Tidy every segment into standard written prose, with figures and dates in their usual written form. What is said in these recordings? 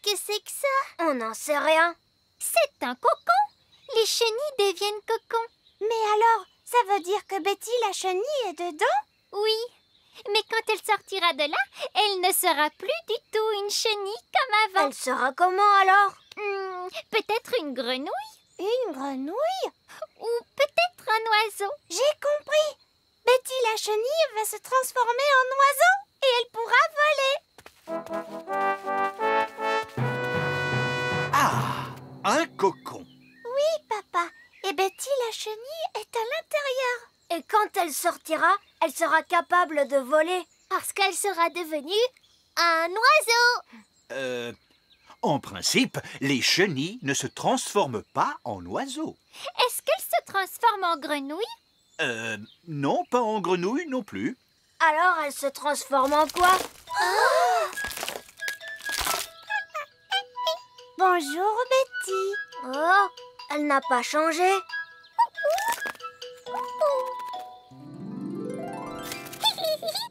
Qu'est-ce que c'est que ça? On n'en sait rien. C'est un cocon. Les chenilles deviennent cocons. Mais alors, ça veut dire que Betty la chenille est dedans? Oui, mais quand elle sortira de là, elle ne sera plus du tout une chenille comme avant. Elle sera comment alors? Peut-être une grenouille? Une grenouille? Ou peut-être un oiseau. J'ai compris. Betty la chenille va se transformer en oiseau et elle pourra voler. Ah, un cocon. Oui, papa. Et Betty la chenille est à l'intérieur. Et quand elle sortira, elle sera capable de voler. Parce qu'elle sera devenue un oiseau. En principe, les chenilles ne se transforment pas en oiseaux. Est-ce qu'elle se transforme en grenouille? Non, pas en grenouille non plus. Alors elle se transforme en quoi? Bonjour, Betty. Oh, elle n'a pas changé.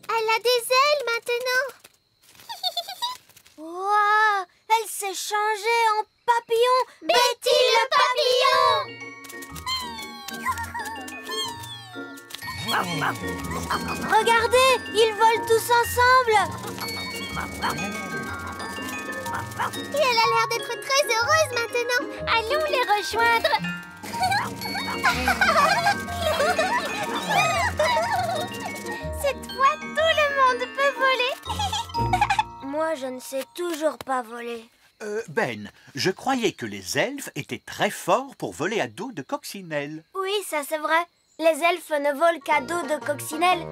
Elle a des ailes maintenant. Wow, elle s'est changée en papillon. Betty le papillon. Regardez, ils volent tous ensemble. Et elle a l'air d'être très heureuse maintenant. Allons les rejoindre. Cette fois, tout le monde peut voler. Moi, je ne sais toujours pas voler. Ben, je croyais que les elfes étaient très forts pour voler à dos de coccinelle. Oui, ça c'est vrai. Les elfes ne volent qu'à dos de coccinelle.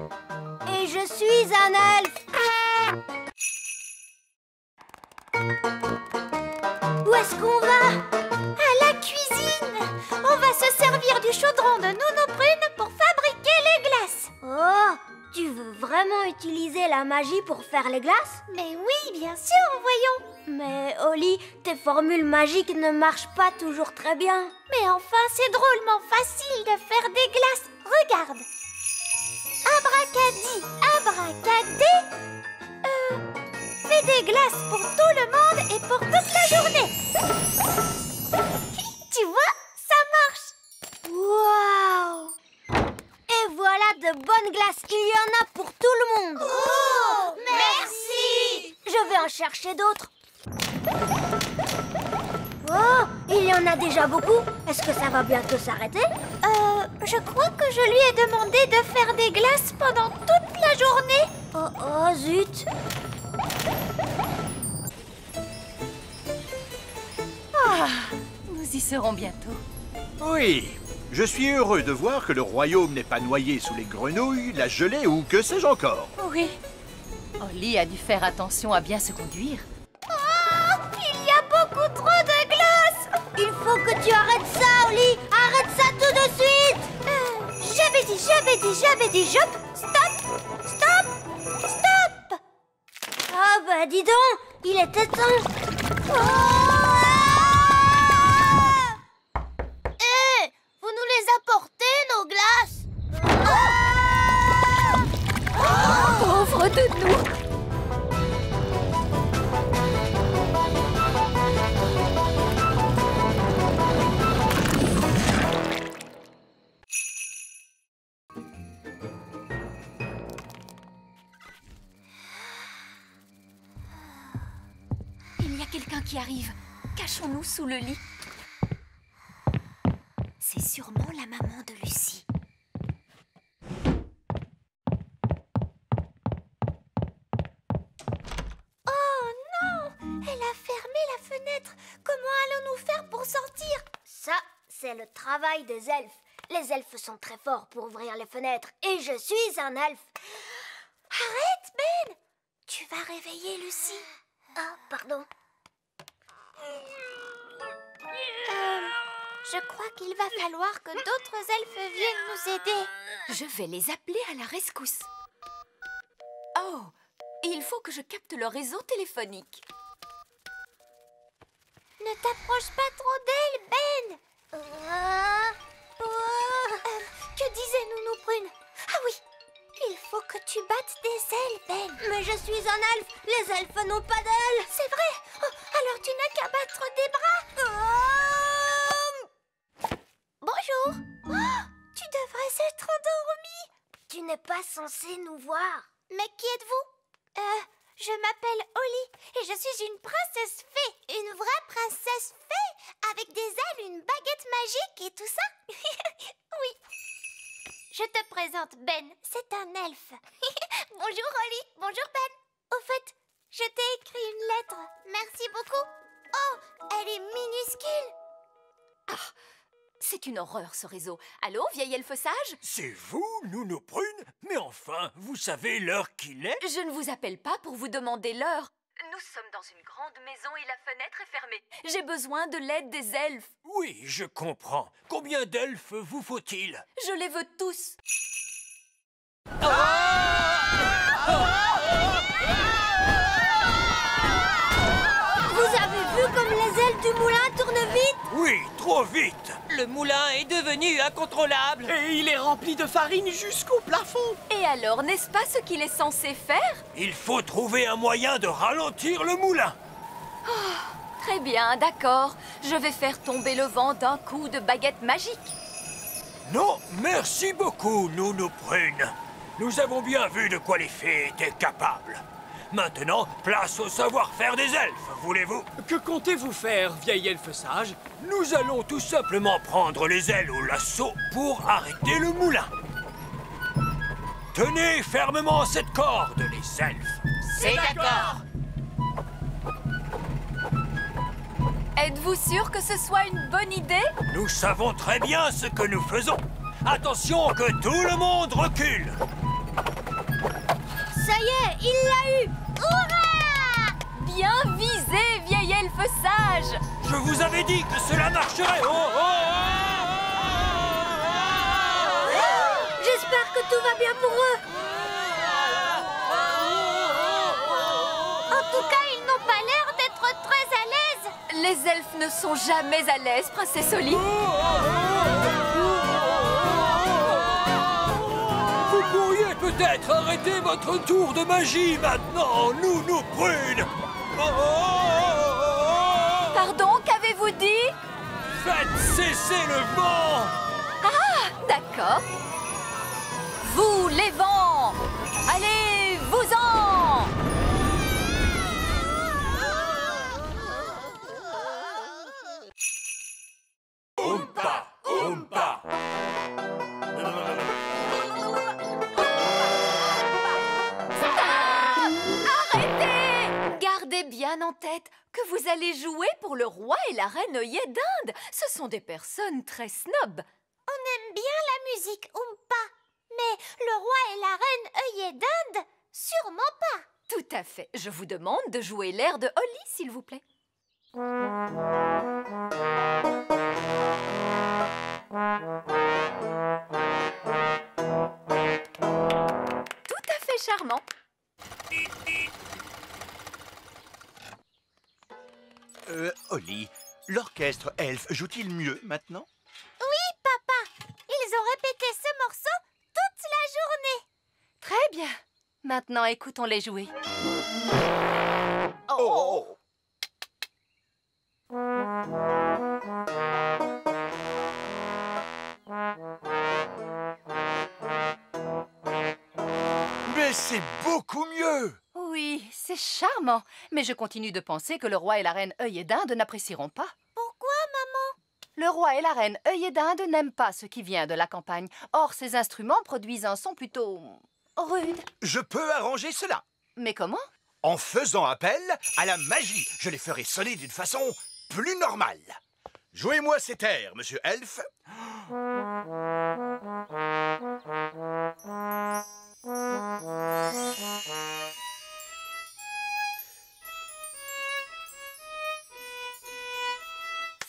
Et je suis un elfe. Où est-ce qu'on va? À la cuisine. On va se servir du chaudron de Nounou Prune pour fabriquer les glaces. Oh, tu veux vraiment utiliser la magie pour faire les glaces? Mais oui, bien sûr, voyons. Mais Holly, tes formules magiques ne marchent pas toujours très bien. Mais enfin, c'est drôlement facile de faire des glaces. Regarde. Abracadi, abracadé. Fais des glaces pour tout le monde et pour toute la journée. Tu vois, ça marche. Waouh! Et voilà de bonnes glaces. Il y en a pour tout le monde. Oh, merci. Je vais en chercher d'autres. Oh, il y en a déjà beaucoup. Est-ce que ça va bientôt s'arrêter? Je crois que je lui ai demandé de faire des glaces pendant toute la journée. Oh, zut. Nous y serons bientôt. Oui, je suis heureux de voir que le royaume n'est pas noyé sous les grenouilles, la gelée ou que sais-je encore. Oui. Holly a dû faire attention à bien se conduire. Il y a beaucoup trop de glace. Il faut que tu arrêtes ça, Holly. Arrête ça tout de suite. J'avais dit, jump. Stop. Ah bah dis donc, il était temps. Vous nous les apportez, nos glaces? Pauvre de nous! Il y a quelqu'un qui arrive. Cachons-nous sous le lit. C'est sûrement la maman de Lucie. Oh non, elle a fermé la fenêtre. Comment allons-nous faire pour sortir? Ça, c'est le travail des elfes. Les elfes sont très forts pour ouvrir les fenêtres. Et je suis un elfe. Arrête, Ben. Tu vas réveiller Lucie. Ah, pardon. Je crois qu'il va falloir que d'autres elfes viennent nous aider. Je vais les appeler à la rescousse. Oh, il faut que je capte leur réseau téléphonique. Ne t'approche pas trop d'elle, Ben. Que disait Nounou Prune? Ah oui, il faut que tu battes des ailes, Ben. Mais je suis un elfe. Les elfes n'ont pas d'ailes. C'est vrai. Oh, Alors tu n'as qu'à battre des bras. Bonjour. Oh, tu devrais être endormie. Tu n'es pas censé nous voir. Mais qui êtes-vous? Je m'appelle Holly et je suis une princesse fée. Une vraie princesse fée avec des ailes, une baguette magique et tout ça. Oui. Je te présente Ben, c'est un elfe. Bonjour Holly, bonjour Ben. Au fait, je t'ai écrit une lettre. Merci beaucoup. Oh, elle est minuscule. C'est une horreur, ce réseau. Allô, vieil elfe sage? C'est vous, Nounou Prune? Mais enfin, vous savez l'heure qu'il est? Je ne vous appelle pas pour vous demander l'heure. Nous sommes dans une grande maison et la fenêtre est fermée. J'ai besoin de l'aide des elfes. Oui, je comprends. Combien d'elfes vous faut-il? Je les veux tous. Vous avez vu comme les ailes du moulin tournent vite? Oui, trop vite. Le moulin est devenu incontrôlable. Et il est rempli de farine jusqu'au plafond. Et alors, n'est-ce pas ce qu'il est censé faire? Il faut trouver un moyen de ralentir le moulin. Très bien, d'accord. Je vais faire tomber le vent d'un coup de baguette magique. Non, merci beaucoup, Nounou Prune. Nous avons bien vu de quoi les fées étaient capables. Maintenant, place au savoir-faire des elfes, voulez-vous? Que comptez-vous faire, vieil elfe sage? Nous allons tout simplement prendre les ailes au lasso pour arrêter le moulin. Tenez fermement cette corde, les elfes. C'est d'accord. Êtes-vous sûr que ce soit une bonne idée? Nous savons très bien ce que nous faisons. Attention que tout le monde recule. Ça y est, il l'a eu! Hurrah! Bien visé, vieil elfe sage! Je vous avais dit que cela marcherait. J'espère que tout va bien pour eux. En tout cas, ils n'ont pas l'air d'être très à l'aise. Les elfes ne sont jamais à l'aise, princesse Holly. Vous pourriez peut-être arrêter votre tour de magie maintenant, Nounou Prune. Pardon, qu'avez-vous dit? Faites cesser le vent. D'accord. Vous, les vents! Allez, vous-en! Oompa, oompa. Arrêtez! Gardez bien en tête que vous allez jouer pour le roi et la reine œillet d'Inde. Ce sont des personnes très snobs. On aime bien la musique Oompa. Mais le roi et la reine œillet d'Inde, sûrement pas. Tout à fait. Je vous demande de jouer l'air de Holly, s'il vous plaît. Tout à fait charmant. Holly, l'orchestre elfe joue-t-il mieux maintenant? Oui, papa. Ils ont répété ce morceau toute la journée. Très bien. Maintenant, écoutons-les jouer. Oh! Mais c'est beaucoup mieux! Oui, c'est charmant. Mais je continue de penser que le roi et la reine œillet d'Inde n'apprécieront pas. Pourquoi, maman? Le roi et la reine œillet d'Inde n'aiment pas ce qui vient de la campagne. Or, ces instruments produisent un son plutôt rude. Je peux arranger cela. Mais comment? En faisant appel à la magie, je les ferai sonner d'une façon plus normale. Jouez-moi cet air, monsieur Elfe.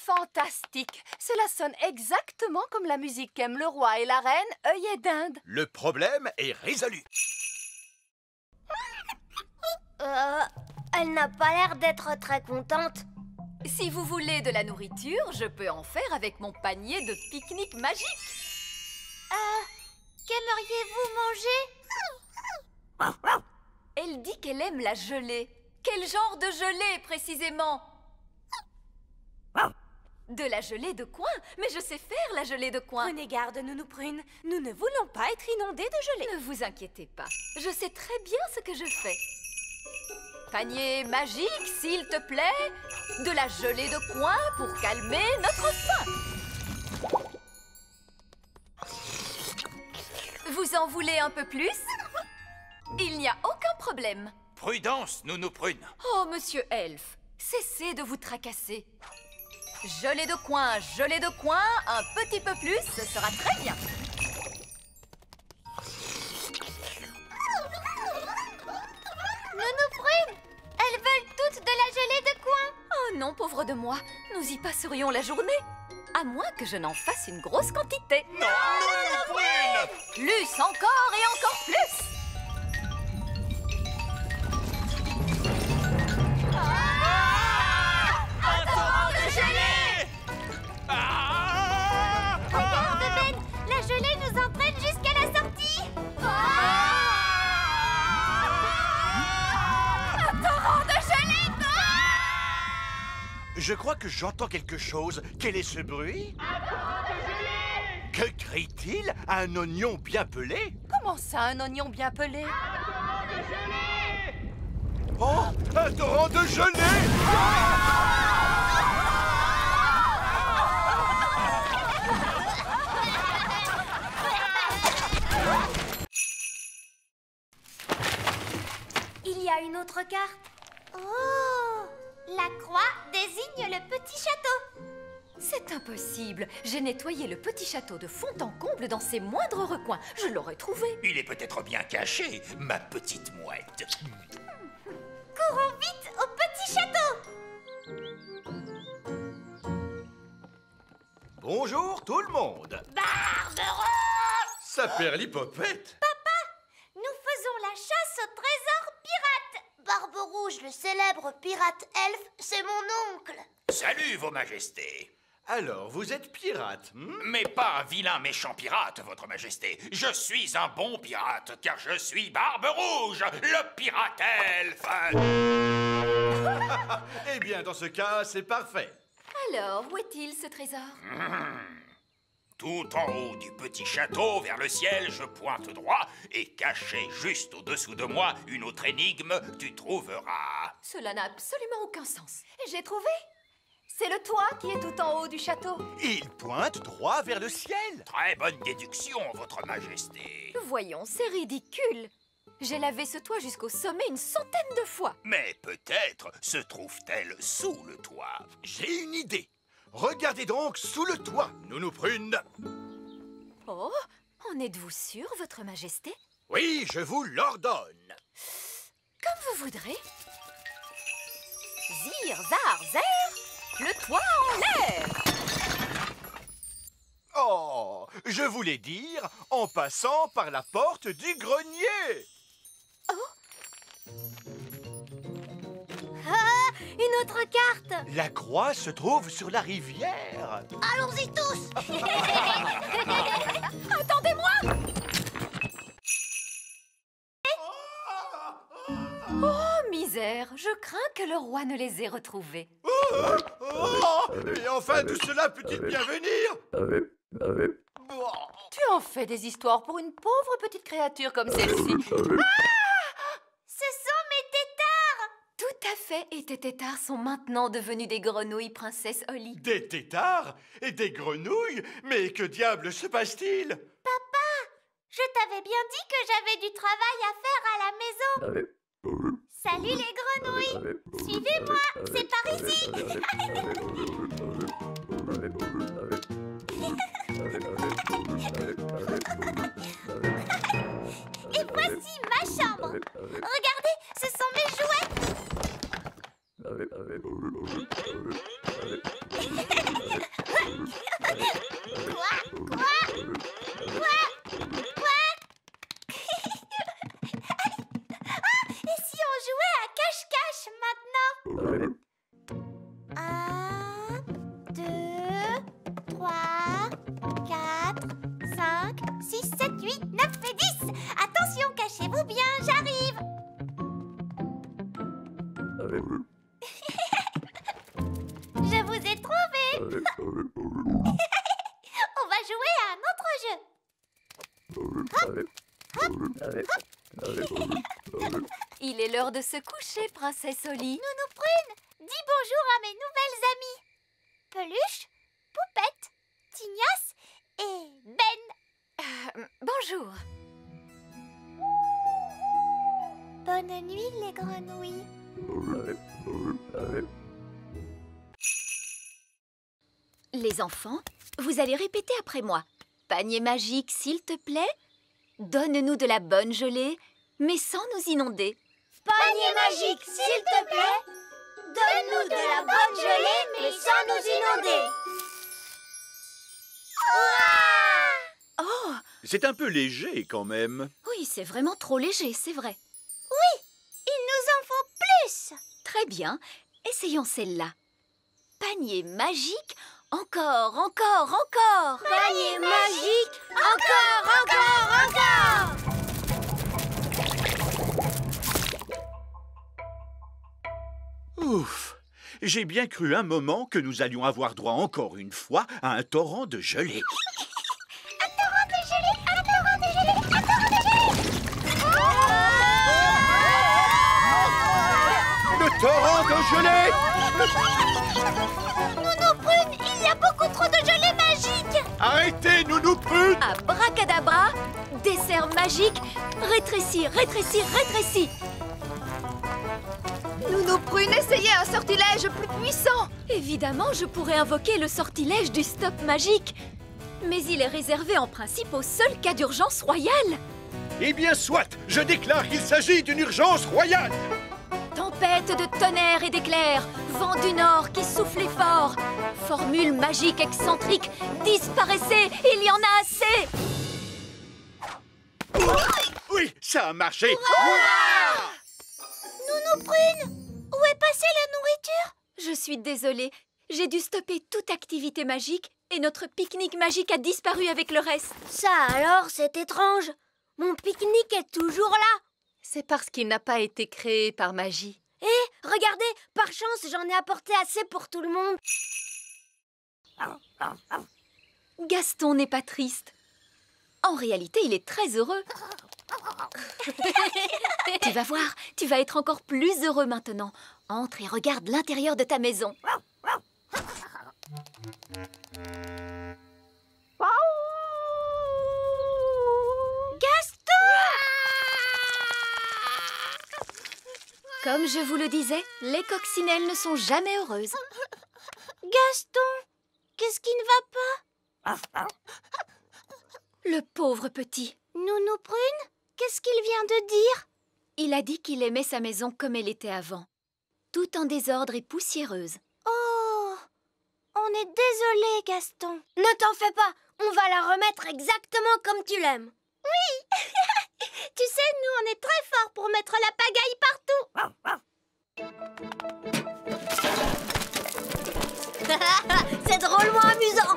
Fantastique! Cela sonne exactement comme la musique qu'aiment le roi et la reine œillet d'Inde. Le problème est résolu. Elle n'a pas l'air d'être très contente. Si vous voulez de la nourriture, je peux en faire avec mon panier de pique-nique magique. Qu'aimeriez-vous manger? Elle dit qu'elle aime la gelée. Quel genre de gelée, précisément? De la gelée de coin? Mais je sais faire la gelée de coin. Prenez garde, Nounou Prune. Nous ne voulons pas être inondés de gelée. Ne vous inquiétez pas. Je sais très bien ce que je fais. Panier magique, s'il te plaît. De la gelée de coin pour calmer notre faim. Vous en voulez un peu plus? Il n'y a aucun problème. Prudence, Nounou Prune. Oh, monsieur Elfe, cessez de vous tracasser. Gelée de coin, un petit peu plus, ce sera très bien. Nounou Prune, elles veulent toutes de la gelée de coin. Oh non, pauvre de moi, nous y passerions la journée. À moins que je n'en fasse une grosse quantité. Non, Nounou Prune! Plus encore et encore plus. Un torrent de gelée! Beben, la gelée nous entraîne jusqu'à la sortie. Un torrent de gelée! Je crois que j'entends quelque chose. Quel est ce bruit? Que crie-t-il? Un oignon bien pelé? Comment ça, un oignon bien pelé? Oh! Un torrent de gelée! Il y a une autre carte. Oh, la croix désigne le petit château. C'est impossible. J'ai nettoyé le petit château de fond en comble dans ses moindres recoins. Je l'aurais trouvé. Il est peut-être bien caché, ma petite mouette. Courons vite au petit château. Bonjour tout le monde! Barberouge! Ça perlipopette! Nous faisons la chasse au trésor pirate. Barberouge, le célèbre pirate elfe, c'est mon oncle. Salut, vos majestés. Alors, vous êtes pirate, Mais pas un vilain méchant pirate, votre majesté. Je suis un bon pirate, car je suis Barberouge, le pirate elfe. Eh bien, dans ce cas, c'est parfait. Alors, où est-il ce trésor? Tout en haut du petit château, vers le ciel, je pointe droit, et caché juste au-dessous de moi, une autre énigme, tu trouveras. Cela n'a absolument aucun sens. J'ai trouvé. C'est le toit qui est tout en haut du château. Il pointe droit vers le ciel. Très bonne déduction, votre majesté. Voyons, c'est ridicule. J'ai lavé ce toit jusqu'au sommet une centaine de fois. Mais peut-être se trouve-t-elle sous le toit. J'ai une idée. Regardez donc sous le toit, Nounou Prune. Oh, en êtes-vous sûr, votre majesté? Oui, je vous l'ordonne. Comme vous voudrez. Zir, zar, zer, le toit en l'air. Oh, je voulais dire en passant par la porte du grenier. Ah, une autre carte. La croix se trouve sur la rivière. Allons-y tous. Attendez-moi! Oh, misère, je crains que le roi ne les ait retrouvés. Oh, et enfin, tout cela peut-il bien venir? Tu en fais des histoires pour une pauvre petite créature comme celle-ci. Ce sont mes tétards. Tout à fait, et tes tétards sont maintenant devenus des grenouilles, princesse Holly. Des tétards et des grenouilles? Mais que diable se passe-t-il? Papa, je t'avais bien dit que j'avais du travail à faire à la maison. Salut les grenouilles. Suivez-moi, c'est par ici. Et voici ma chambre. Regardez, ce sont mes jouets. Et si on jouait à cache-cache maintenant? 1, 2, 3, 4, 5, 6, 7, 8, 9 et 10. Attention, cachez-vous bien, j'arrive. Je vous ai trouvé. On va jouer à un autre jeu. Il est l'heure de se coucher, princesse Oli. Nounou Prune, dis bonjour à mes nouvelles amies. Peluche, Poupette, Tignasse et Ben. Bonjour. Bonne nuit les grenouilles. Les enfants, vous allez répéter après moi. Panier magique, s'il te plaît. Donne-nous de la bonne gelée, mais sans nous inonder. Panier magique, s'il te plaît. Donne-nous de la bonne gelée, mais sans nous inonder. Oh, C'est un peu léger quand même. oui, c'est vraiment trop léger, c'est vrai. Il nous en faut plus. Très bien, essayons celle-là. Panier magique, encore, encore, encore. Panier magique, encore, encore, encore. Ouf! J'ai bien cru un moment que nous allions avoir droit encore une fois à un torrent de gelée. Le torrent de gelée! Nounou Prune, il y a beaucoup trop de gelée magique. Arrêtez, Nounou Prune! Abracadabra, dessert magique, rétrécis, rétrécis, rétrécis. Nounou Prune, essayez un sortilège plus puissant. Évidemment, je pourrais invoquer le sortilège du stop magique. Mais il est réservé en principe au seul cas d'urgence royale. Eh bien, soit! Je déclare qu'il s'agit d'une urgence royale! Tempête de tonnerre et d'éclairs, vent du nord qui soufflait fort. Formule magique excentrique, disparaissez, il y en a assez. Oui, ça a marché! Nounou Prune, où est passée la nourriture? Je suis désolée, j'ai dû stopper toute activité magique et notre pique-nique magique a disparu avec le reste. Ça alors, c'est étrange. Mon pique-nique est toujours là. C'est parce qu'il n'a pas été créé par magie. Eh, regardez, par chance, j'en ai apporté assez pour tout le monde. Gaston n'est pas triste. En réalité, il est très heureux. Tu vas voir, tu vas être encore plus heureux maintenant. Entre et regarde l'intérieur de ta maison. Comme je vous le disais, les coccinelles ne sont jamais heureuses. Gaston, qu'est-ce qui ne va pas? Le pauvre petit. Nounou Prune, qu'est-ce qu'il vient de dire? Il a dit qu'il aimait sa maison comme elle était avant. Tout en désordre et poussiéreuse. Oh, on est désolé, Gaston. Ne t'en fais pas, on va la remettre exactement comme tu l'aimes. Tu sais, nous, on est très forts pour mettre la pagaille partout. C'est drôlement amusant.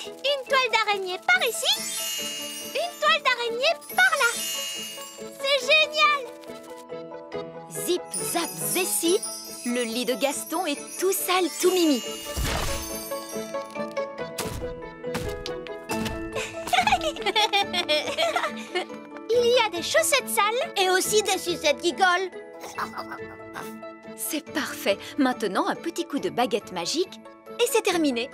Une toile d'araignée par ici, une toile d'araignée par là. C'est génial. Zip, zap, zessi, le lit de Gaston est tout sale, tout mimi. Il y a des chaussettes sales. Et aussi des sucettes qui collent. C'est parfait. Maintenant, un petit coup de baguette magique et c'est terminé.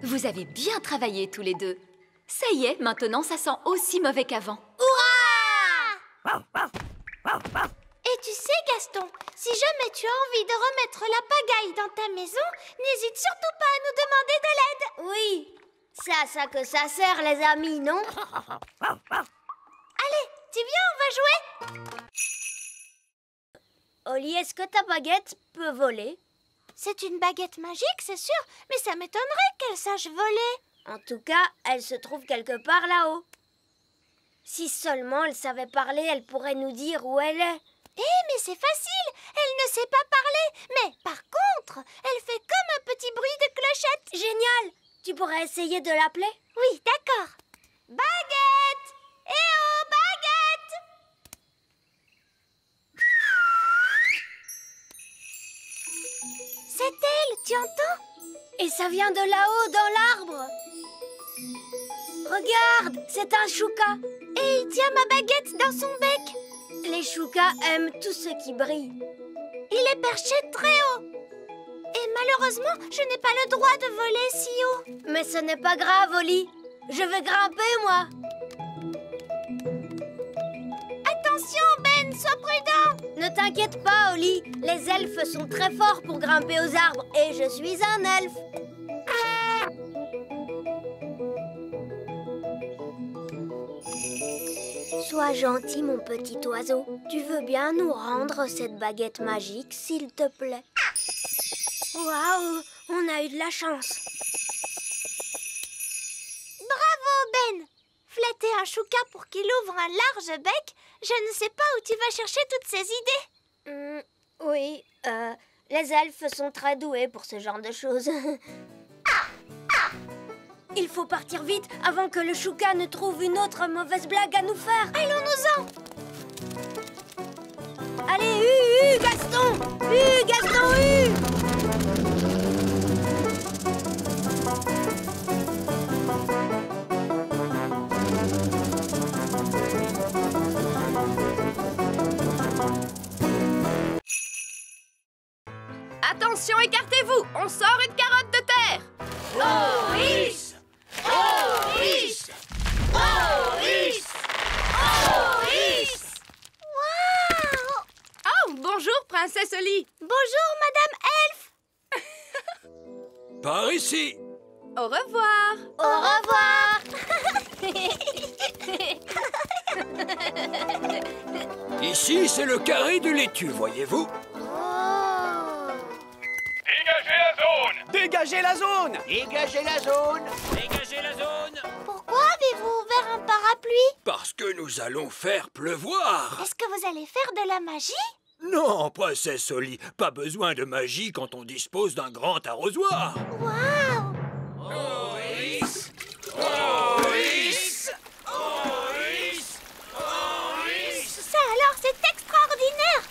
Vous avez bien travaillé tous les deux. Ça y est, maintenant ça sent aussi mauvais qu'avant. Et tu sais, Gaston, si jamais tu as envie de remettre la pagaille dans ta maison, n'hésite surtout pas à nous demander de l'aide. Oui, c'est à ça que ça sert, les amis, non? Allez, tu viens, on va jouer. Oli, est-ce que ta baguette peut voler? C'est une baguette magique, c'est sûr, mais ça m'étonnerait qu'elle sache voler. En tout cas, elle se trouve quelque part là-haut. Si seulement elle savait parler, elle pourrait nous dire où elle est. Mais c'est facile, elle ne sait pas parler. Mais par contre, elle fait comme un petit bruit de clochette. Génial! Tu pourrais essayer de l'appeler? Oui, d'accord. Baguette! Eh oh, baguette! Tu entends? Et ça vient de là-haut, dans l'arbre. Regarde, c'est un chouka. Et il tient ma baguette dans son bec. Les choukas aiment tout ce qui brille. Il est perché très haut. Et malheureusement, je n'ai pas le droit de voler si haut. Mais ce n'est pas grave, Oli. Je vais grimper, moi. Attention, Ben, sois prudent. Ne t'inquiète pas, Oli. Les elfes sont très forts pour grimper aux arbres. Et je suis un elfe. Sois gentil, mon petit oiseau. Tu veux bien nous rendre cette baguette magique, s'il te plaît? Waouh, on a eu de la chance. Bravo, Ben. Flatter un chouka pour qu'il ouvre un large bec, je ne sais pas où tu vas chercher toutes ces idées. Oui, les elfes sont très doués pour ce genre de choses. Il faut partir vite avant que le chouka ne trouve une autre mauvaise blague à nous faire. Allons-nous-en. Allez, Gaston. Gaston. Attention, écartez-vous. On sort une carotte de terre. Maurice! Maurice! Maurice! Maurice! Waouh! Oh, bonjour, princesse Oli. Bonjour, Madame Elfe. Par ici! Au revoir. Au revoir. Ici, c'est le carré de laitue, voyez-vous? Dégagez la zone! Dégagez la zone! Dégagez la zone! Pourquoi avez-vous ouvert un parapluie? Parce que nous allons faire pleuvoir! Est-ce que vous allez faire de la magie? Non, princesse Oli, pas besoin de magie quand on dispose d'un grand arrosoir! Waouh! Maurice! Maurice! Maurice! Maurice! Ça alors, c'est extraordinaire!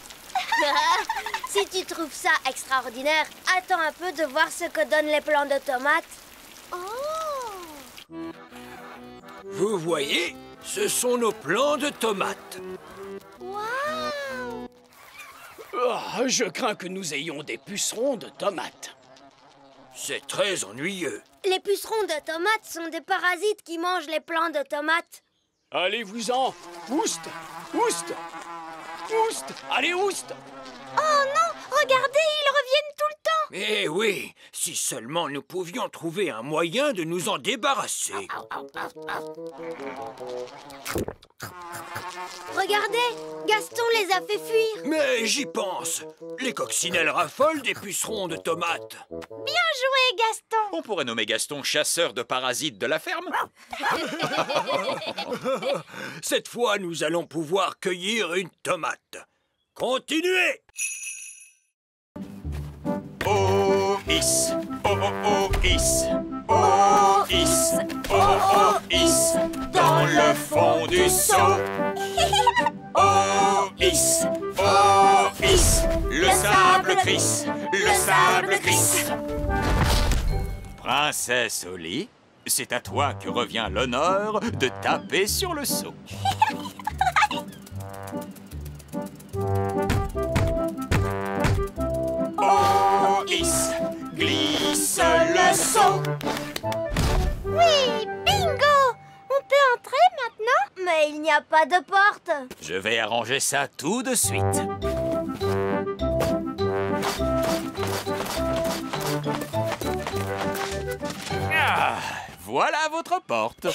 Si tu trouves ça extraordinaire, attends un peu de voir ce que donnent les plants de tomates. Oh! Vous voyez, ce sont nos plants de tomates. Waouh! Oh, je crains que nous ayons des pucerons de tomates. C'est très ennuyeux. Les pucerons de tomates sont des parasites qui mangent les plants de tomates. Allez-vous-en! Ouste! Ouste! Ouste! Allez, ouste! Oh non! Regardez, ils reviennent tout le temps! Eh oui, si seulement nous pouvions trouver un moyen de nous en débarrasser. Regardez, Gaston les a fait fuir. Mais j'y pense. Les coccinelles raffolent des pucerons de tomates. Bien joué, Gaston! On pourrait nommer Gaston chasseur de parasites de la ferme. Cette fois, nous allons pouvoir cueillir une tomate. Continuez! Oh, is. Oh, oh, oh, is. Oh, is. Oh, oh, is. Dans le fond du seau. Oh, is. Oh, is. Le sable crisse. Le sable crisse. Princesse Oli, c'est à toi que revient l'honneur de taper sur le seau. Oh, is, glisse le seau. Oui, bingo! On peut entrer maintenant? Mais il n'y a pas de porte. Je vais arranger ça tout de suite. Ah, voilà votre porte.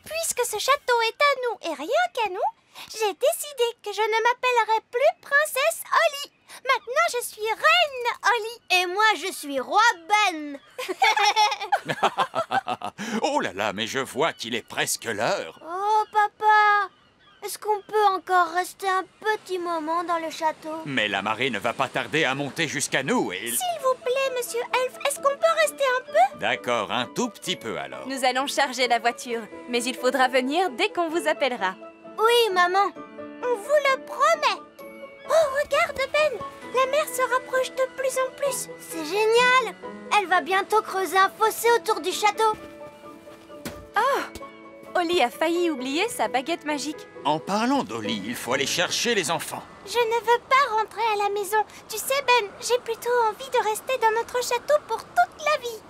Puisque ce château est à nous et rien qu'à nous, j'ai décidé que je ne m'appellerai plus Princesse Oli. Maintenant, je suis Reine Oli. Et moi, je suis Roi Ben. Oh là là, mais je vois qu'il est presque l'heure. Oh, papa, est-ce qu'on peut encore rester un petit moment dans le château? Mais la marée ne va pas tarder à monter jusqu'à nous et... S'il vous plaît, Monsieur Elfe, est-ce qu'on peut rester un peu? D'accord, un tout petit peu alors. Nous allons charger la voiture, mais il faudra venir dès qu'on vous appellera. Oui, maman. On vous le promet. Oh, regarde, Ben! La mer se rapproche de plus en plus. C'est génial! Elle va bientôt creuser un fossé autour du château. Oli a failli oublier sa baguette magique. En parlant d'Oli, il faut aller chercher les enfants. Je ne veux pas rentrer à la maison. Tu sais, Ben, j'ai plutôt envie de rester dans notre château pour toute la vie.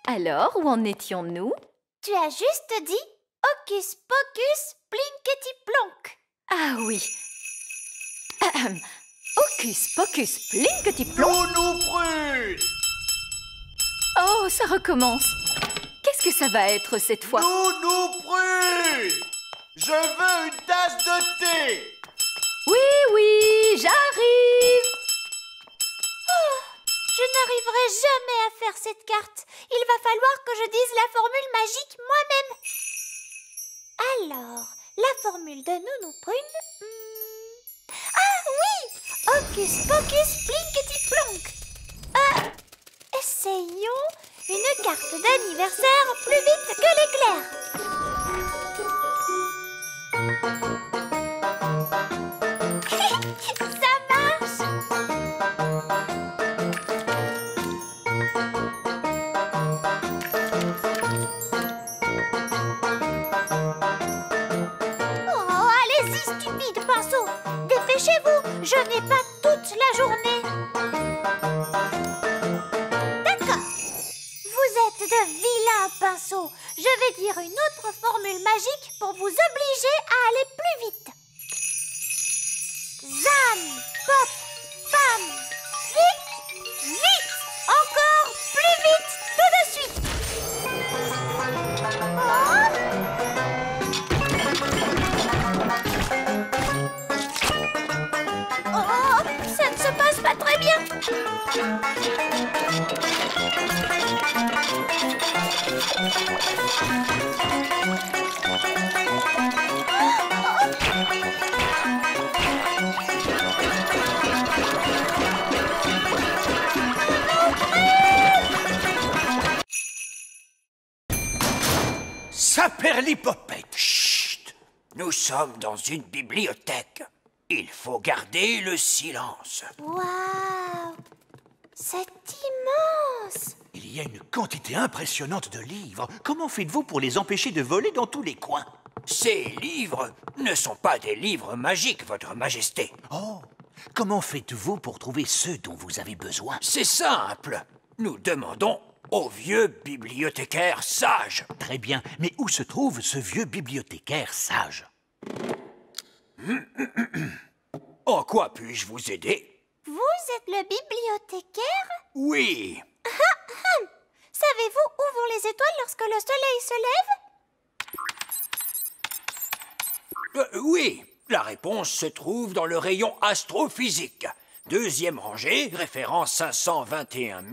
Alors, où en étions-nous? Tu as juste dit Hocus Pocus Plinkety Plonk. Ah oui. Hocus Pocus Plinkety Plonk. Nounou Prune! Oh, ça recommence. Qu'est-ce que ça va être cette fois? Nounou Prune! Je veux une tasse de thé! Oui, j'arrive. Je n'arriverai jamais à faire cette carte. Il va falloir que je dise la formule magique moi-même. Alors, la formule de Nounou Prune... Ah oui! Hocus Pocus Plinkety Plonk. Essayons une carte d'anniversaire plus vite que l'éclair. Ça marche! Oh, allez-y, stupide pinceau! Dépêchez-vous, je n'ai pas toute la journée. D'accord. Vous êtes de vilains pinceaux. Je vais dire une autre formule magique pour vous obliger à aller plus vite. Zam, pop, pam, vite, vite, encore plus vite, tout de suite. Oh, ça ne se passe pas très bien. Saperlipopette! Chut! Nous sommes dans une bibliothèque. Il faut garder le silence. Waouh! C'est immense! Il y a une quantité impressionnante de livres. Comment faites-vous pour les empêcher de voler dans tous les coins? Ces livres ne sont pas des livres magiques, Votre Majesté. Oh! Comment faites-vous pour trouver ceux dont vous avez besoin? C'est simple. Nous demandons au vieux bibliothécaire sage. Très bien, mais où se trouve ce vieux bibliothécaire sage? En quoi puis-je vous aider? Vous êtes le bibliothécaire? Oui. Savez-vous où vont les étoiles lorsque le soleil se lève? Oui, la réponse se trouve dans le rayon astrophysique. Deuxième rangée, référence 521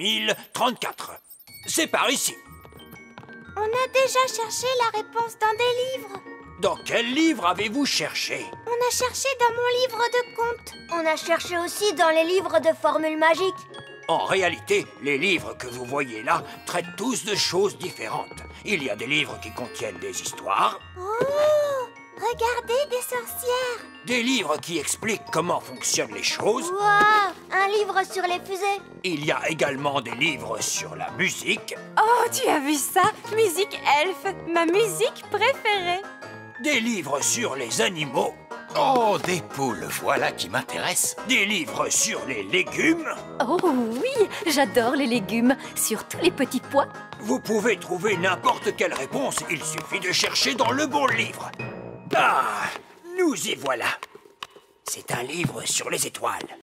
034. C'est par ici. On a déjà cherché la réponse dans des livres. Dans quel livre avez-vous cherché? On a cherché dans mon livre de contes. On a cherché aussi dans les livres de formules magiques. En réalité, les livres que vous voyez là traitent tous de choses différentes. Il y a des livres qui contiennent des histoires, Oh! Regardez, des sorcières! des livres qui expliquent comment fonctionnent les choses. Waouh! Un livre sur les fusées. Il y a également des livres sur la musique, Oh, tu as vu ça? Musique elfe, ma musique préférée. des livres sur les animaux, Oh, des poules, voilà qui m'intéresse. des livres sur les légumes. Oh oui, j'adore les légumes, surtout les petits pois. Vous pouvez trouver n'importe quelle réponse, il suffit de chercher dans le bon livre. Ah, nous y voilà. C'est un livre sur les étoiles.